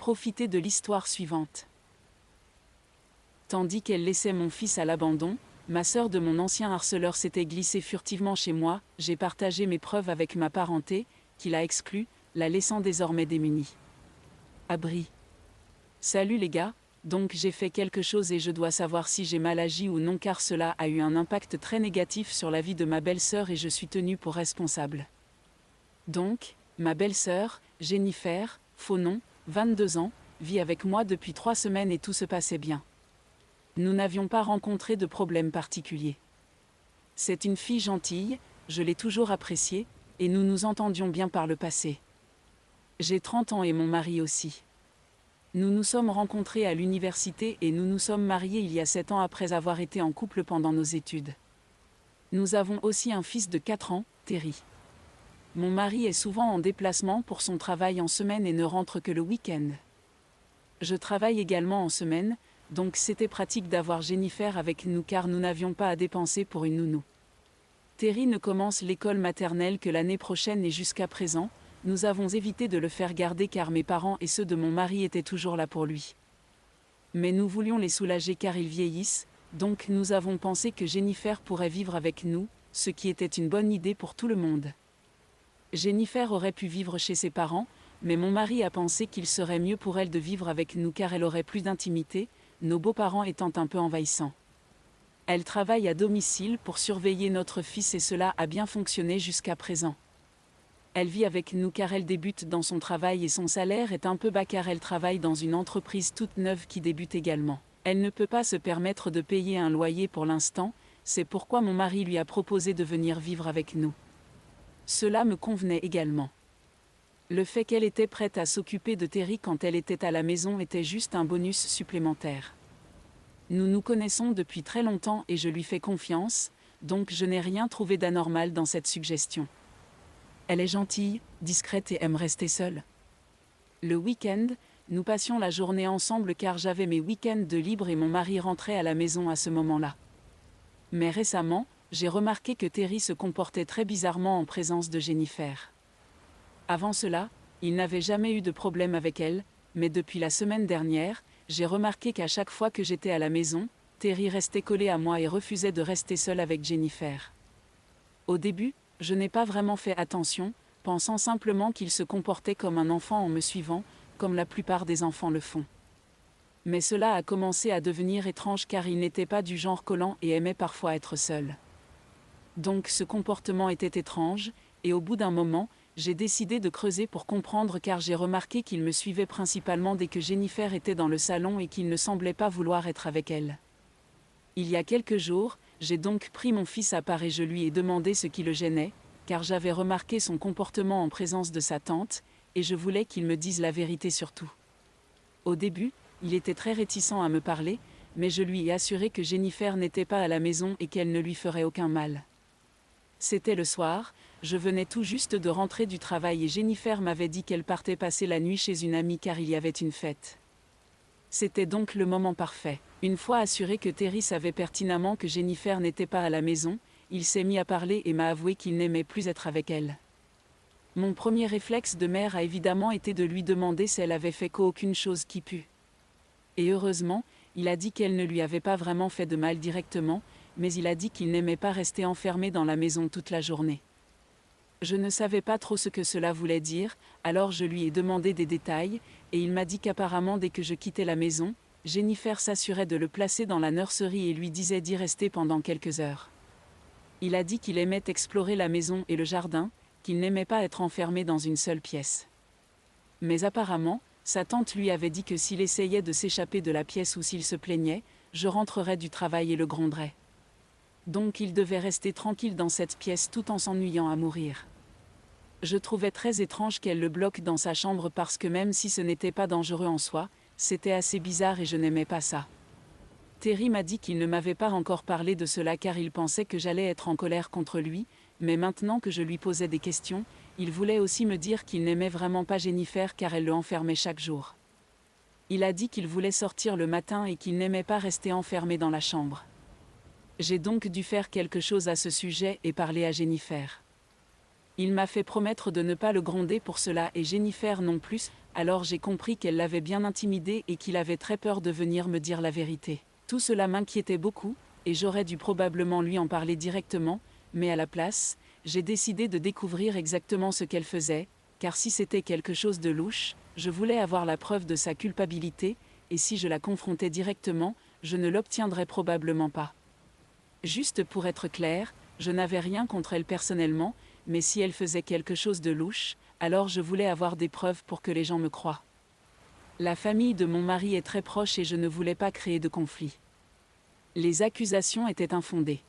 Profitez de l'histoire suivante. Tandis qu'elle laissait mon fils à l'abandon, ma sœur de mon ancien harceleur s'était glissée furtivement chez moi, j'ai partagé mes preuves avec ma parenté, qui l'a exclue, la laissant désormais démunie. Abri. Salut les gars, donc j'ai fait quelque chose et je dois savoir si j'ai mal agi ou non car cela a eu un impact très négatif sur la vie de ma belle-sœur et je suis tenu pour responsable. Donc, ma belle-sœur, Jennifer, faux nom, 22 ans, vit avec moi depuis 3 semaines et tout se passait bien. Nous n'avions pas rencontré de problème particulier. C'est une fille gentille, je l'ai toujours appréciée, et nous nous entendions bien par le passé. J'ai 30 ans et mon mari aussi. Nous nous sommes rencontrés à l'université et nous nous sommes mariés il y a 7 ans après avoir été en couple pendant nos études. Nous avons aussi un fils de 4 ans, Terry. Mon mari est souvent en déplacement pour son travail en semaine et ne rentre que le week-end. Je travaille également en semaine, donc c'était pratique d'avoir Jennifer avec nous car nous n'avions pas à dépenser pour une nounou. Terry ne commence l'école maternelle que l'année prochaine et jusqu'à présent, nous avons évité de le faire garder car mes parents et ceux de mon mari étaient toujours là pour lui. Mais nous voulions les soulager car ils vieillissent, donc nous avons pensé que Jennifer pourrait vivre avec nous, ce qui était une bonne idée pour tout le monde. Jennifer aurait pu vivre chez ses parents, mais mon mari a pensé qu'il serait mieux pour elle de vivre avec nous car elle aurait plus d'intimité, nos beaux-parents étant un peu envahissants. Elle travaille à domicile pour surveiller notre fils et cela a bien fonctionné jusqu'à présent. Elle vit avec nous car elle débute dans son travail et son salaire est un peu bas car elle travaille dans une entreprise toute neuve qui débute également. Elle ne peut pas se permettre de payer un loyer pour l'instant, c'est pourquoi mon mari lui a proposé de venir vivre avec nous. Cela me convenait également. Le fait qu'elle était prête à s'occuper de Terry quand elle était à la maison était juste un bonus supplémentaire. Nous nous connaissons depuis très longtemps et je lui fais confiance, donc je n'ai rien trouvé d'anormal dans cette suggestion. Elle est gentille, discrète et aime rester seule. Le week-end, nous passions la journée ensemble car j'avais mes week-ends de libre et mon mari rentrait à la maison à ce moment-là. Mais récemment, j'ai remarqué que Terry se comportait très bizarrement en présence de Jennifer. Avant cela, il n'avait jamais eu de problème avec elle, mais depuis la semaine dernière, j'ai remarqué qu'à chaque fois que j'étais à la maison, Terry restait collé à moi et refusait de rester seul avec Jennifer. Au début, je n'ai pas vraiment fait attention, pensant simplement qu'il se comportait comme un enfant en me suivant, comme la plupart des enfants le font. Mais cela a commencé à devenir étrange car il n'était pas du genre collant et aimait parfois être seul. Donc ce comportement était étrange, et au bout d'un moment, j'ai décidé de creuser pour comprendre car j'ai remarqué qu'il me suivait principalement dès que Jennifer était dans le salon et qu'il ne semblait pas vouloir être avec elle. Il y a quelques jours, j'ai donc pris mon fils à part et je lui ai demandé ce qui le gênait, car j'avais remarqué son comportement en présence de sa tante, et je voulais qu'il me dise la vérité sur tout. Au début, il était très réticent à me parler, mais je lui ai assuré que Jennifer n'était pas à la maison et qu'elle ne lui ferait aucun mal. C'était le soir, je venais tout juste de rentrer du travail et Jennifer m'avait dit qu'elle partait passer la nuit chez une amie car il y avait une fête. C'était donc le moment parfait. Une fois assuré que Terry savait pertinemment que Jennifer n'était pas à la maison, il s'est mis à parler et m'a avoué qu'il n'aimait plus être avec elle. Mon premier réflexe de mère a évidemment été de lui demander si elle avait fait qu'aucune chose qui pue. Et heureusement, il a dit qu'elle ne lui avait pas vraiment fait de mal directement, mais il a dit qu'il n'aimait pas rester enfermé dans la maison toute la journée. Je ne savais pas trop ce que cela voulait dire, alors je lui ai demandé des détails, et il m'a dit qu'apparemment dès que je quittais la maison, Jennifer s'assurait de le placer dans la nurserie et lui disait d'y rester pendant quelques heures. Il a dit qu'il aimait explorer la maison et le jardin, qu'il n'aimait pas être enfermé dans une seule pièce. Mais apparemment, sa tante lui avait dit que s'il essayait de s'échapper de la pièce ou s'il se plaignait, je rentrerais du travail et le gronderais. Donc il devait rester tranquille dans cette pièce tout en s'ennuyant à mourir. Je trouvais très étrange qu'elle le bloque dans sa chambre parce que même si ce n'était pas dangereux en soi, c'était assez bizarre et je n'aimais pas ça. Terry m'a dit qu'il ne m'avait pas encore parlé de cela car il pensait que j'allais être en colère contre lui, mais maintenant que je lui posais des questions, il voulait aussi me dire qu'il n'aimait vraiment pas Jennifer car elle le enfermait chaque jour. Il a dit qu'il voulait sortir le matin et qu'il n'aimait pas rester enfermé dans la chambre. J'ai donc dû faire quelque chose à ce sujet et parler à Jennifer. Il m'a fait promettre de ne pas le gronder pour cela et Jennifer non plus, alors j'ai compris qu'elle l'avait bien intimidé et qu'il avait très peur de venir me dire la vérité. Tout cela m'inquiétait beaucoup, et j'aurais dû probablement lui en parler directement, mais à la place, j'ai décidé de découvrir exactement ce qu'elle faisait, car si c'était quelque chose de louche, je voulais avoir la preuve de sa culpabilité, et si je la confrontais directement, je ne l'obtiendrais probablement pas. Juste pour être clair, je n'avais rien contre elle personnellement, mais si elle faisait quelque chose de louche, alors je voulais avoir des preuves pour que les gens me croient. La famille de mon mari est très proche et je ne voulais pas créer de conflit. Les accusations étaient infondées.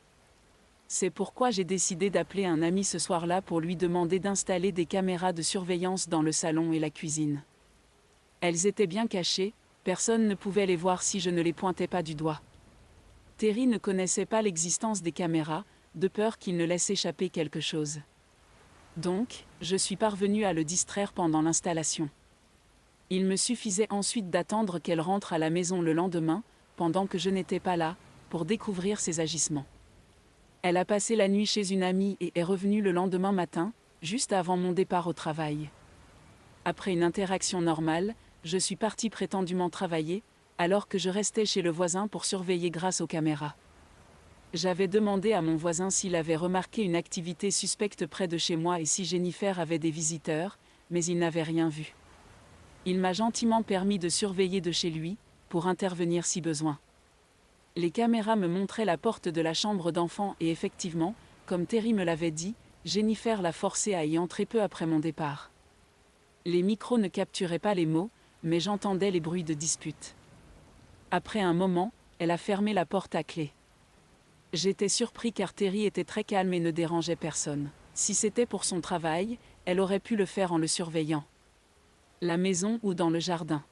C'est pourquoi j'ai décidé d'appeler un ami ce soir-là pour lui demander d'installer des caméras de surveillance dans le salon et la cuisine. Elles étaient bien cachées, personne ne pouvait les voir si je ne les pointais pas du doigt. Terry ne connaissait pas l'existence des caméras, de peur qu'il ne laisse échapper quelque chose. Donc, je suis parvenue à le distraire pendant l'installation. Il me suffisait ensuite d'attendre qu'elle rentre à la maison le lendemain, pendant que je n'étais pas là, pour découvrir ses agissements. Elle a passé la nuit chez une amie et est revenue le lendemain matin, juste avant mon départ au travail. Après une interaction normale, je suis partie prétendument travailler, alors que je restais chez le voisin pour surveiller grâce aux caméras. J'avais demandé à mon voisin s'il avait remarqué une activité suspecte près de chez moi et si Jennifer avait des visiteurs, mais il n'avait rien vu. Il m'a gentiment permis de surveiller de chez lui, pour intervenir si besoin. Les caméras me montraient la porte de la chambre d'enfant et effectivement, comme Terry me l'avait dit, Jennifer l'a forcé à y entrer peu après mon départ. Les micros ne capturaient pas les mots, mais j'entendais les bruits de dispute. Après un moment, elle a fermé la porte à clé. J'étais surpris car Terry était très calme et ne dérangeait personne. Si c'était pour son travail, elle aurait pu le faire en le surveillant. La maison ou dans le jardin.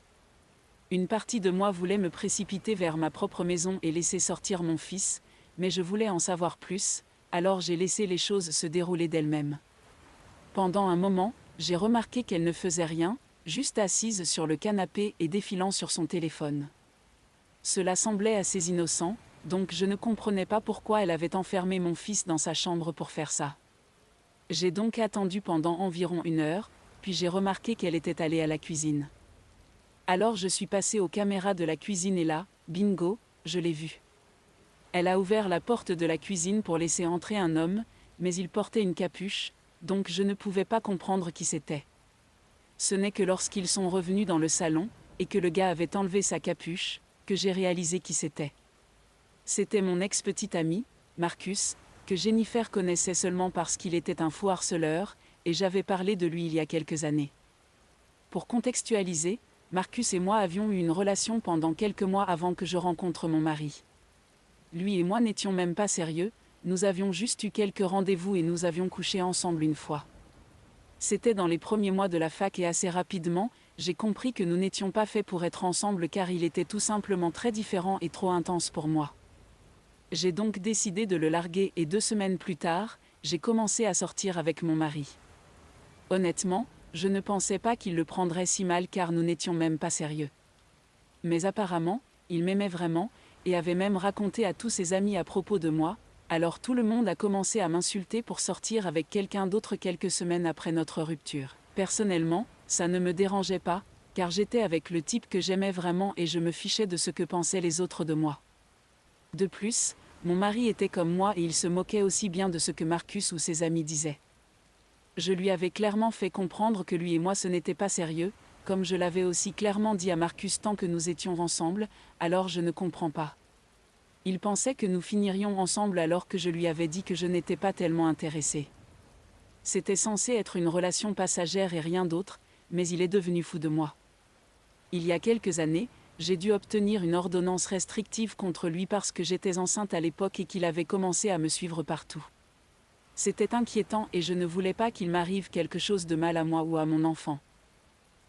Une partie de moi voulait me précipiter vers ma propre maison et laisser sortir mon fils, mais je voulais en savoir plus, alors j'ai laissé les choses se dérouler d'elles-mêmes. Pendant un moment, j'ai remarqué qu'elle ne faisait rien, juste assise sur le canapé et défilant sur son téléphone. Cela semblait assez innocent, donc je ne comprenais pas pourquoi elle avait enfermé mon fils dans sa chambre pour faire ça. J'ai donc attendu pendant environ 1 heure, puis j'ai remarqué qu'elle était allée à la cuisine. Alors je suis passée aux caméras de la cuisine et là, bingo, je l'ai vue. Elle a ouvert la porte de la cuisine pour laisser entrer un homme, mais il portait une capuche, donc je ne pouvais pas comprendre qui c'était. Ce n'est que lorsqu'ils sont revenus dans le salon, et que le gars avait enlevé sa capuche, que j'ai réalisé qui c'était. C'était mon ex-petit ami, Marcus, que Jennifer connaissait seulement parce qu'il était un fou harceleur, et j'avais parlé de lui il y a quelques années. Pour contextualiser, Marcus et moi avions eu une relation pendant quelques mois avant que je rencontre mon mari. Lui et moi n'étions même pas sérieux, nous avions juste eu quelques rendez-vous et nous avions couché ensemble une fois. C'était dans les premiers mois de la fac et assez rapidement, j'ai compris que nous n'étions pas faits pour être ensemble car il était tout simplement très différent et trop intense pour moi. J'ai donc décidé de le larguer et 2 semaines plus tard, j'ai commencé à sortir avec mon mari. Honnêtement, je ne pensais pas qu'il le prendrait si mal car nous n'étions même pas sérieux. Mais apparemment, il m'aimait vraiment, et avait même raconté à tous ses amis à propos de moi, alors tout le monde a commencé à m'insulter pour sortir avec quelqu'un d'autre quelques semaines après notre rupture. Personnellement, ça ne me dérangeait pas, car j'étais avec le type que j'aimais vraiment et je me fichais de ce que pensaient les autres de moi. De plus, mon mari était comme moi et il se moquait aussi bien de ce que Marcus ou ses amis disaient. Je lui avais clairement fait comprendre que lui et moi ce n'était pas sérieux, comme je l'avais aussi clairement dit à Marcus tant que nous étions ensemble, alors je ne comprends pas. Il pensait que nous finirions ensemble alors que je lui avais dit que je n'étais pas tellement intéressée. C'était censé être une relation passagère et rien d'autre, mais il est devenu fou de moi. Il y a quelques années, j'ai dû obtenir une ordonnance restrictive contre lui parce que j'étais enceinte à l'époque et qu'il avait commencé à me suivre partout. C'était inquiétant et je ne voulais pas qu'il m'arrive quelque chose de mal à moi ou à mon enfant.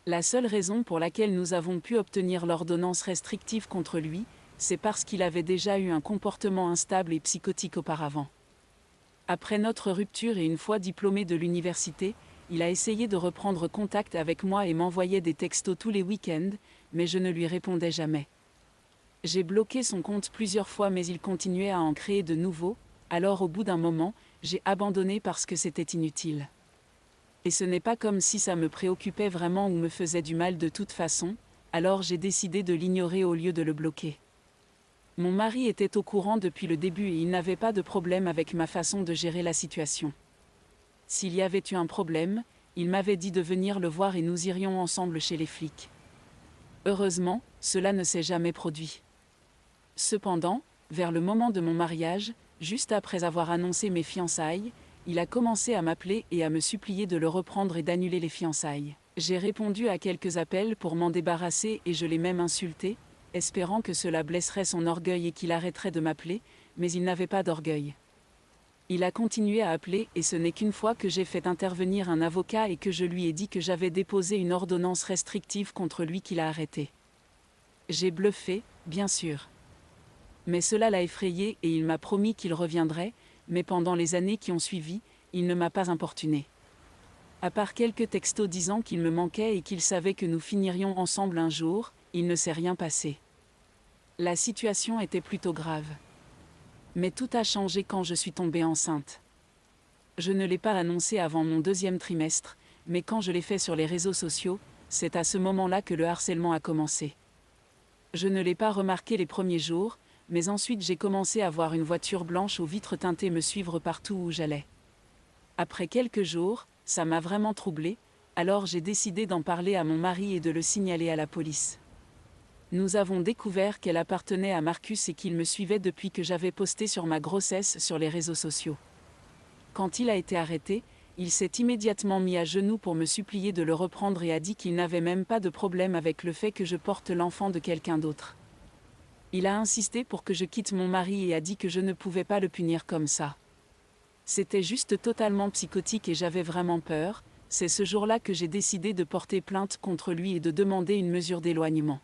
La seule raison pour laquelle nous avons pu obtenir l'ordonnance restrictive contre lui, c'est parce qu'il avait déjà eu un comportement instable et psychotique auparavant. Après notre rupture et une fois diplômé de l'université, il a essayé de reprendre contact avec moi et m'envoyait des textos tous les week-ends, mais je ne lui répondais jamais. J'ai bloqué son compte plusieurs fois mais il continuait à en créer de nouveaux, alors au bout d'un moment, j'ai abandonné parce que c'était inutile. Et ce n'est pas comme si ça me préoccupait vraiment ou me faisait du mal de toute façon, alors j'ai décidé de l'ignorer au lieu de le bloquer. Mon mari était au courant depuis le début et il n'avait pas de problème avec ma façon de gérer la situation. S'il y avait eu un problème, il m'avait dit de venir le voir et nous irions ensemble chez les flics. Heureusement, cela ne s'est jamais produit. Cependant, vers le moment de mon mariage, juste après avoir annoncé mes fiançailles, il a commencé à m'appeler et à me supplier de le reprendre et d'annuler les fiançailles. J'ai répondu à quelques appels pour m'en débarrasser et je l'ai même insulté, espérant que cela blesserait son orgueil et qu'il arrêterait de m'appeler, mais il n'avait pas d'orgueil. Il a continué à appeler et ce n'est qu'une fois que j'ai fait intervenir un avocat et que je lui ai dit que j'avais déposé une ordonnance restrictive contre lui qu'il a arrêté. J'ai bluffé, bien sûr. Mais cela l'a effrayé et il m'a promis qu'il reviendrait, mais pendant les années qui ont suivi, il ne m'a pas importuné. À part quelques textos disant qu'il me manquait et qu'il savait que nous finirions ensemble un jour, il ne s'est rien passé. La situation était plutôt grave. Mais tout a changé quand je suis tombée enceinte. Je ne l'ai pas annoncé avant mon 2e trimestre, mais quand je l'ai fait sur les réseaux sociaux, c'est à ce moment-là que le harcèlement a commencé. Je ne l'ai pas remarqué les premiers jours, mais ensuite j'ai commencé à voir une voiture blanche aux vitres teintées me suivre partout où j'allais. Après quelques jours, ça m'a vraiment troublée, alors j'ai décidé d'en parler à mon mari et de le signaler à la police. Nous avons découvert qu'elle appartenait à Marcus et qu'il me suivait depuis que j'avais posté sur ma grossesse sur les réseaux sociaux. Quand il a été arrêté, il s'est immédiatement mis à genoux pour me supplier de le reprendre et a dit qu'il n'avait même pas de problème avec le fait que je porte l'enfant de quelqu'un d'autre. Il a insisté pour que je quitte mon mari et a dit que je ne pouvais pas le punir comme ça. C'était juste totalement psychotique et j'avais vraiment peur. C'est ce jour-là que j'ai décidé de porter plainte contre lui et de demander une mesure d'éloignement.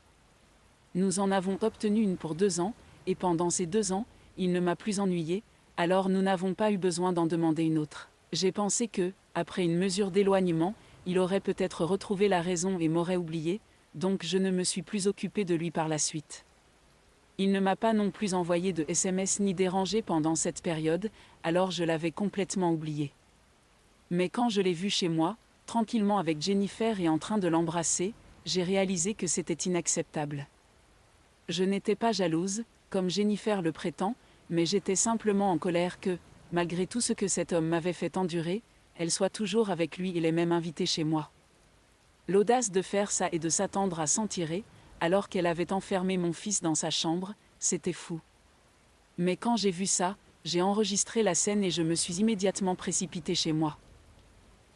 Nous en avons obtenu une pour 2 ans, et pendant ces 2 ans, il ne m'a plus ennuyé, alors nous n'avons pas eu besoin d'en demander une autre. J'ai pensé que, après une mesure d'éloignement, il aurait peut-être retrouvé la raison et m'aurait oublié, donc je ne me suis plus occupée de lui par la suite. Il ne m'a pas non plus envoyé de SMS ni dérangé pendant cette période, alors je l'avais complètement oublié. Mais quand je l'ai vu chez moi, tranquillement avec Jennifer et en train de l'embrasser, j'ai réalisé que c'était inacceptable. Je n'étais pas jalouse, comme Jennifer le prétend, mais j'étais simplement en colère que, malgré tout ce que cet homme m'avait fait endurer, elle soit toujours avec lui et l'ait même invité chez moi. L'audace de faire ça et de s'attendre à s'en tirer, alors qu'elle avait enfermé mon fils dans sa chambre, c'était fou. Mais quand j'ai vu ça, j'ai enregistré la scène et je me suis immédiatement précipitée chez moi.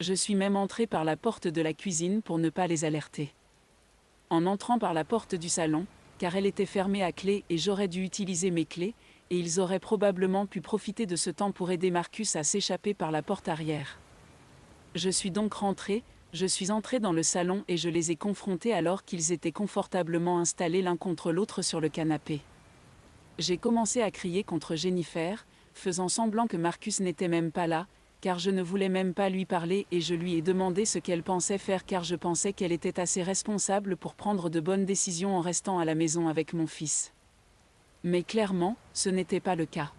Je suis même entrée par la porte de la cuisine pour ne pas les alerter. En entrant par la porte du salon, car elle était fermée à clé et j'aurais dû utiliser mes clés, et ils auraient probablement pu profiter de ce temps pour aider Marcus à s'échapper par la porte arrière. Je suis donc rentrée, je suis entrée dans le salon et je les ai confrontés alors qu'ils étaient confortablement installés l'un contre l'autre sur le canapé. J'ai commencé à crier contre Jennifer, faisant semblant que Marcus n'était même pas là, car je ne voulais même pas lui parler et je lui ai demandé ce qu'elle pensait faire car je pensais qu'elle était assez responsable pour prendre de bonnes décisions en restant à la maison avec mon fils. Mais clairement, ce n'était pas le cas.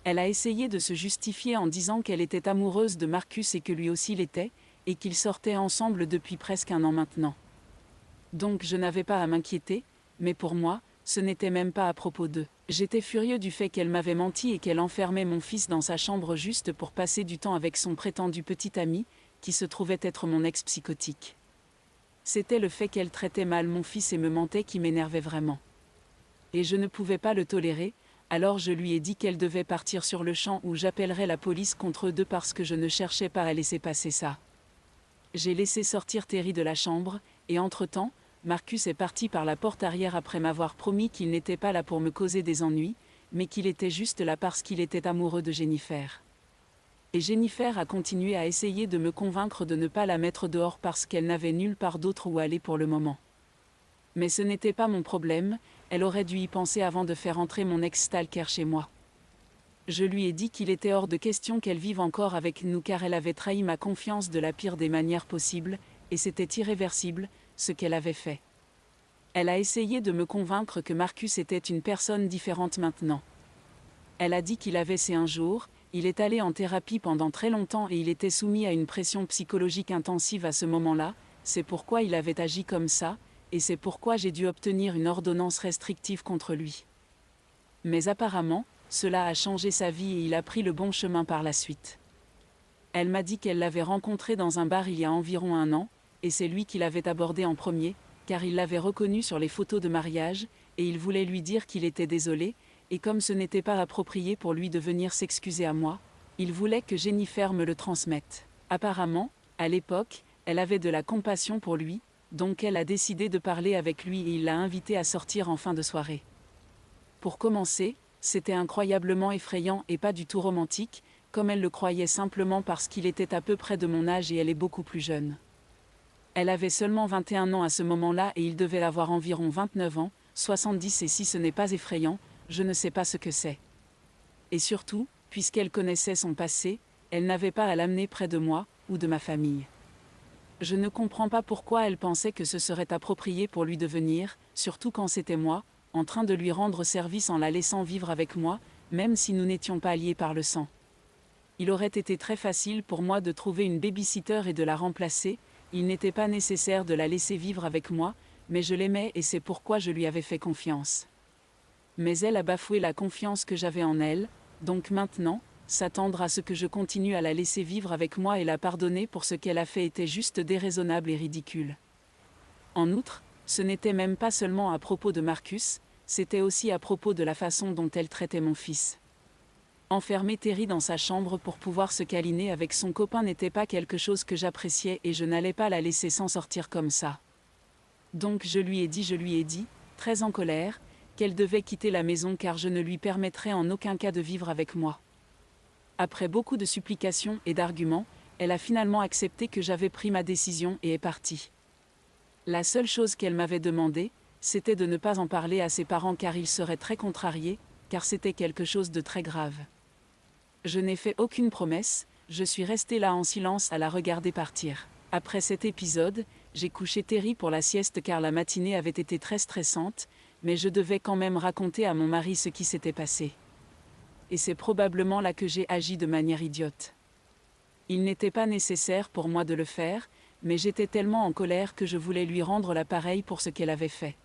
Elle a essayé de se justifier en disant qu'elle était amoureuse de Marcus et que lui aussi l'était, et qu'ils sortaient ensemble depuis presque 1 an maintenant. Donc je n'avais pas à m'inquiéter, mais pour moi, ce n'était même pas à propos d'eux. J'étais furieux du fait qu'elle m'avait menti et qu'elle enfermait mon fils dans sa chambre juste pour passer du temps avec son prétendu petit ami, qui se trouvait être mon ex psychotique. C'était le fait qu'elle traitait mal mon fils et me mentait qui m'énervait vraiment. Et je ne pouvais pas le tolérer, alors je lui ai dit qu'elle devait partir sur le champ ou j'appellerais la police contre eux deux parce que je ne cherchais pas à laisser passer ça. J'ai laissé sortir Terry de la chambre, et entre-temps, Marcus est parti par la porte arrière après m'avoir promis qu'il n'était pas là pour me causer des ennuis, mais qu'il était juste là parce qu'il était amoureux de Jennifer. Et Jennifer a continué à essayer de me convaincre de ne pas la mettre dehors parce qu'elle n'avait nulle part d'autre où aller pour le moment. Mais ce n'était pas mon problème, elle aurait dû y penser avant de faire entrer mon ex-stalker chez moi. Je lui ai dit qu'il était hors de question qu'elle vive encore avec nous car elle avait trahi ma confiance de la pire des manières possibles, et c'était irréversible, ce qu'elle avait fait. Elle a essayé de me convaincre que Marcus était une personne différente maintenant. Elle a dit qu'il avait ses un jour, Il est allé en thérapie pendant très longtemps et il était soumis à une pression psychologique intensive à ce moment-là, c'est pourquoi il avait agi comme ça, et c'est pourquoi j'ai dû obtenir une ordonnance restrictive contre lui. Mais apparemment, cela a changé sa vie et il a pris le bon chemin par la suite. Elle m'a dit qu'elle l'avait rencontré dans un bar il y a environ 1 an, et c'est lui qui l'avait abordé en premier, car il l'avait reconnu sur les photos de mariage, et il voulait lui dire qu'il était désolé, et comme ce n'était pas approprié pour lui de venir s'excuser à moi, il voulait que Jennifer me le transmette. Apparemment, à l'époque, elle avait de la compassion pour lui, donc elle a décidé de parler avec lui et il l'a invité à sortir en fin de soirée. Pour commencer, c'était incroyablement effrayant et pas du tout romantique, comme elle le croyait simplement parce qu'il était à peu près de mon âge et elle est beaucoup plus jeune. Elle avait seulement 21 ans à ce moment-là et il devait avoir environ 29 ans, 70 et si ce n'est pas effrayant, je ne sais pas ce que c'est. Et surtout, puisqu'elle connaissait son passé, elle n'avait pas à l'amener près de moi, ou de ma famille. Je ne comprends pas pourquoi elle pensait que ce serait approprié pour lui de venir, surtout quand c'était moi, en train de lui rendre service en la laissant vivre avec moi, même si nous n'étions pas liés par le sang. Il aurait été très facile pour moi de trouver une baby-sitter et de la remplacer, il n'était pas nécessaire de la laisser vivre avec moi, mais je l'aimais et c'est pourquoi je lui avais fait confiance. Mais elle a bafoué la confiance que j'avais en elle, donc maintenant, s'attendre à ce que je continue à la laisser vivre avec moi et la pardonner pour ce qu'elle a fait était juste déraisonnable et ridicule. En outre, ce n'était même pas seulement à propos de Marcus, c'était aussi à propos de la façon dont elle traitait mon fils. Enfermer Terry dans sa chambre pour pouvoir se câliner avec son copain n'était pas quelque chose que j'appréciais et je n'allais pas la laisser s'en sortir comme ça. Donc je lui ai dit, très en colère, qu'elle devait quitter la maison car je ne lui permettrais en aucun cas de vivre avec moi. Après beaucoup de supplications et d'arguments, elle a finalement accepté que j'avais pris ma décision et est partie. La seule chose qu'elle m'avait demandé, c'était de ne pas en parler à ses parents car ils seraient très contrariés, car c'était quelque chose de très grave. Je n'ai fait aucune promesse, je suis restée là en silence à la regarder partir. Après cet épisode, j'ai couché Terry pour la sieste car la matinée avait été très stressante, mais je devais quand même raconter à mon mari ce qui s'était passé. Et c'est probablement là que j'ai agi de manière idiote. Il n'était pas nécessaire pour moi de le faire, mais j'étais tellement en colère que je voulais lui rendre l'appareil pour ce qu'elle avait fait.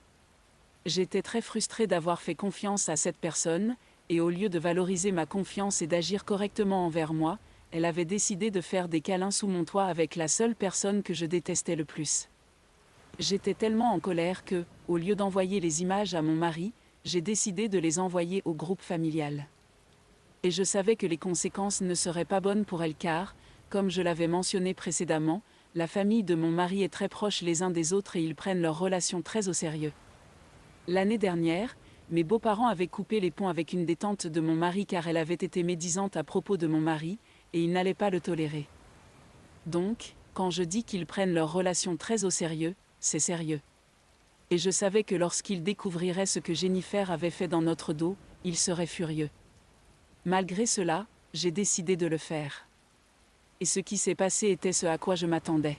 J'étais très frustrée d'avoir fait confiance à cette personne, et au lieu de valoriser ma confiance et d'agir correctement envers moi, elle avait décidé de faire des câlins sous mon toit avec la seule personne que je détestais le plus. J'étais tellement en colère que, au lieu d'envoyer les images à mon mari, j'ai décidé de les envoyer au groupe familial. Et je savais que les conséquences ne seraient pas bonnes pour elle car, comme je l'avais mentionné précédemment, la famille de mon mari est très proche les uns des autres et ils prennent leur relation très au sérieux. L'année dernière, mes beaux-parents avaient coupé les ponts avec une des tantes de mon mari car elle avait été médisante à propos de mon mari, et ils n'allaient pas le tolérer. Donc, quand je dis qu'ils prennent leur relation très au sérieux, c'est sérieux. Et je savais que lorsqu'ils découvriraient ce que Jennifer avait fait dans notre dos, ils seraient furieux. Malgré cela, j'ai décidé de le faire. Et ce qui s'est passé était ce à quoi je m'attendais.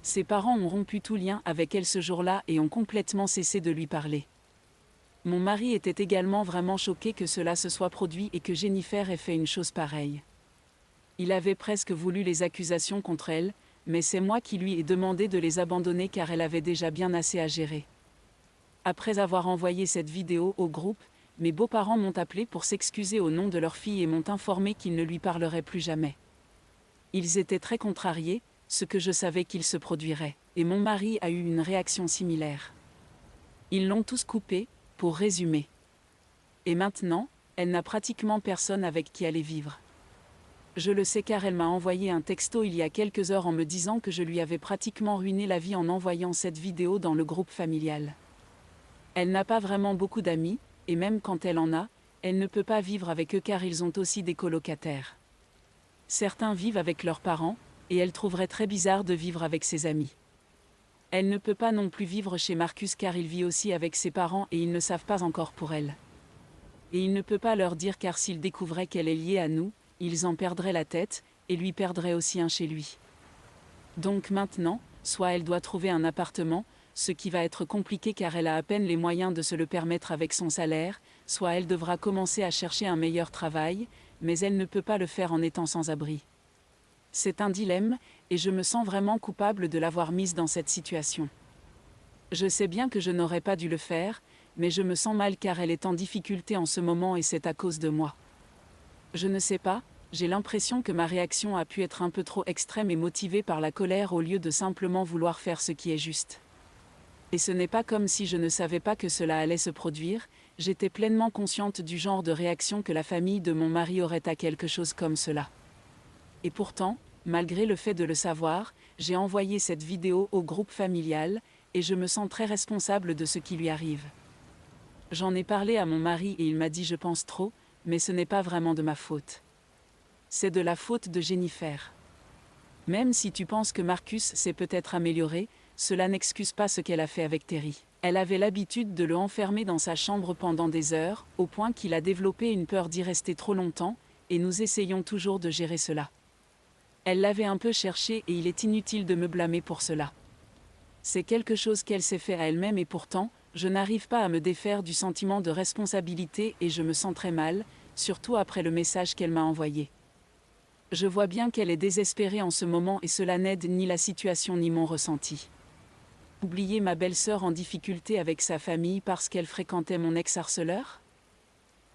Ses parents ont rompu tout lien avec elle ce jour-là et ont complètement cessé de lui parler. Mon mari était également vraiment choqué que cela se soit produit et que Jennifer ait fait une chose pareille. Il avait presque voulu les accusations contre elle, mais c'est moi qui lui ai demandé de les abandonner car elle avait déjà bien assez à gérer. Après avoir envoyé cette vidéo au groupe, mes beaux-parents m'ont appelé pour s'excuser au nom de leur fille et m'ont informé qu'ils ne lui parleraient plus jamais. Ils étaient très contrariés, ce que je savais qu'il se produirait, et mon mari a eu une réaction similaire. Ils l'ont tous coupée, pour résumer. Et maintenant, elle n'a pratiquement personne avec qui aller vivre. Je le sais car elle m'a envoyé un texto il y a quelques heures en me disant que je lui avais pratiquement ruiné la vie en envoyant cette vidéo dans le groupe familial. Elle n'a pas vraiment beaucoup d'amis, et même quand elle en a, elle ne peut pas vivre avec eux car ils ont aussi des colocataires. Certains vivent avec leurs parents, et elle trouverait très bizarre de vivre avec ses amis. Elle ne peut pas non plus vivre chez Marcus car il vit aussi avec ses parents et ils ne savent pas encore pour elle. Et il ne peut pas leur dire car s'ils découvraient qu'elle est liée à nous, ils en perdraient la tête, et lui perdraient aussi un chez lui. Donc maintenant, soit elle doit trouver un appartement, ce qui va être compliqué car elle a à peine les moyens de se le permettre avec son salaire, soit elle devra commencer à chercher un meilleur travail, mais elle ne peut pas le faire en étant sans abri. C'est un dilemme, et je me sens vraiment coupable de l'avoir mise dans cette situation. Je sais bien que je n'aurais pas dû le faire, mais je me sens mal car elle est en difficulté en ce moment et c'est à cause de moi. Je ne sais pas, j'ai l'impression que ma réaction a pu être un peu trop extrême et motivée par la colère au lieu de simplement vouloir faire ce qui est juste. Et ce n'est pas comme si je ne savais pas que cela allait se produire, j'étais pleinement consciente du genre de réaction que la famille de mon mari aurait à quelque chose comme cela. Et pourtant, malgré le fait de le savoir, j'ai envoyé cette vidéo au groupe familial, et je me sens très responsable de ce qui lui arrive. J'en ai parlé à mon mari et il m'a dit je pense trop, mais ce n'est pas vraiment de ma faute. C'est de la faute de Jennifer. Même si tu penses que Marcus s'est peut-être amélioré, cela n'excuse pas ce qu'elle a fait avec Terry. Elle avait l'habitude de le enfermer dans sa chambre pendant des heures, au point qu'il a développé une peur d'y rester trop longtemps, et nous essayons toujours de gérer cela. Elle l'avait un peu cherché et il est inutile de me blâmer pour cela. C'est quelque chose qu'elle s'est fait à elle-même et pourtant, je n'arrive pas à me défaire du sentiment de responsabilité et je me sens très mal, surtout après le message qu'elle m'a envoyé. Je vois bien qu'elle est désespérée en ce moment et cela n'aide ni la situation ni mon ressenti. Oublier ma belle-sœur en difficulté avec sa famille parce qu'elle fréquentait mon ex-harceleur ?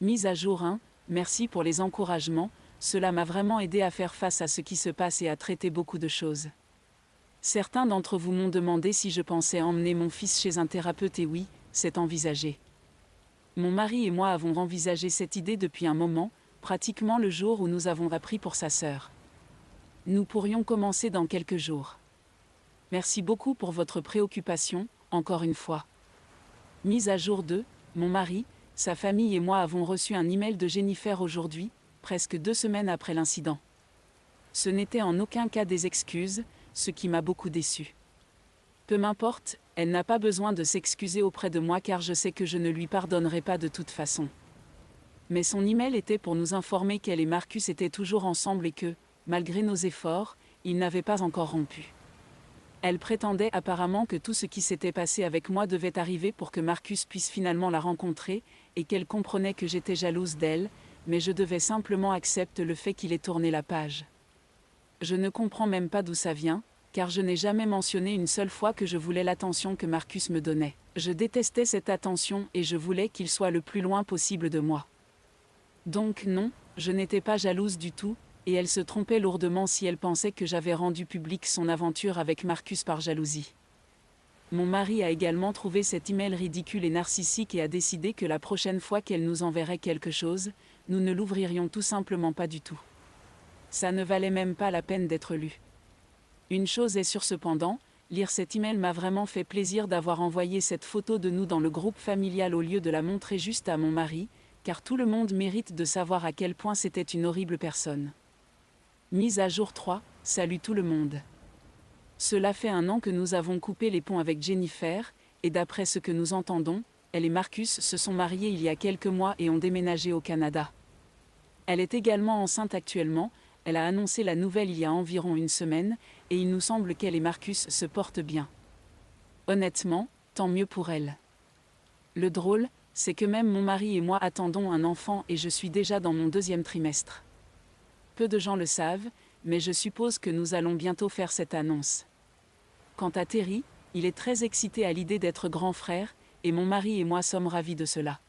Mise à jour 1, merci pour les encouragements, cela m'a vraiment aidé à faire face à ce qui se passe et à traiter beaucoup de choses. Certains d'entre vous m'ont demandé si je pensais emmener mon fils chez un thérapeute et oui, c'est envisagé. Mon mari et moi avons envisagé cette idée depuis un moment, pratiquement le jour où nous avons appris pour sa sœur. Nous pourrions commencer dans quelques jours. Merci beaucoup pour votre préoccupation, encore une fois. Mise à jour 2, mon mari, sa famille et moi avons reçu un email de Jennifer aujourd'hui, presque 2 semaines après l'incident. Ce n'était en aucun cas des excuses, ce qui m'a beaucoup déçue. Peu m'importe, elle n'a pas besoin de s'excuser auprès de moi car je sais que je ne lui pardonnerai pas de toute façon. Mais son email était pour nous informer qu'elle et Marcus étaient toujours ensemble et que, malgré nos efforts, ils n'avaient pas encore rompu. Elle prétendait apparemment que tout ce qui s'était passé avec moi devait arriver pour que Marcus puisse finalement la rencontrer, et qu'elle comprenait que j'étais jalouse d'elle, mais je devais simplement accepter le fait qu'il ait tourné la page. Je ne comprends même pas d'où ça vient, car je n'ai jamais mentionné une seule fois que je voulais l'attention que Marcus me donnait. Je détestais cette attention et je voulais qu'il soit le plus loin possible de moi. Donc non, je n'étais pas jalouse du tout, et elle se trompait lourdement si elle pensait que j'avais rendu publique son aventure avec Marcus par jalousie. Mon mari a également trouvé cet email ridicule et narcissique et a décidé que la prochaine fois qu'elle nous enverrait quelque chose, nous ne l'ouvririons tout simplement pas du tout. Ça ne valait même pas la peine d'être lu. Une chose est sûre cependant, lire cet email m'a vraiment fait plaisir d'avoir envoyé cette photo de nous dans le groupe familial au lieu de la montrer juste à mon mari, car tout le monde mérite de savoir à quel point c'était une horrible personne. Mise à jour 3, salut tout le monde. Cela fait 1 an que nous avons coupé les ponts avec Jennifer, et d'après ce que nous entendons, elle et Marcus se sont mariés il y a quelques mois et ont déménagé au Canada. Elle est également enceinte actuellement, elle a annoncé la nouvelle il y a environ 1 semaine, et il nous semble qu'elle et Marcus se portent bien. Honnêtement, tant mieux pour elle. Le drôle, c'est que même mon mari et moi attendons un enfant et je suis déjà dans mon 2e trimestre. Peu de gens le savent, mais je suppose que nous allons bientôt faire cette annonce. Quant à Terry, il est très excité à l'idée d'être grand frère, et mon mari et moi sommes ravis de cela.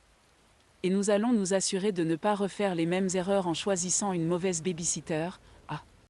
Et nous allons nous assurer de ne pas refaire les mêmes erreurs en choisissant une mauvaise babysitter,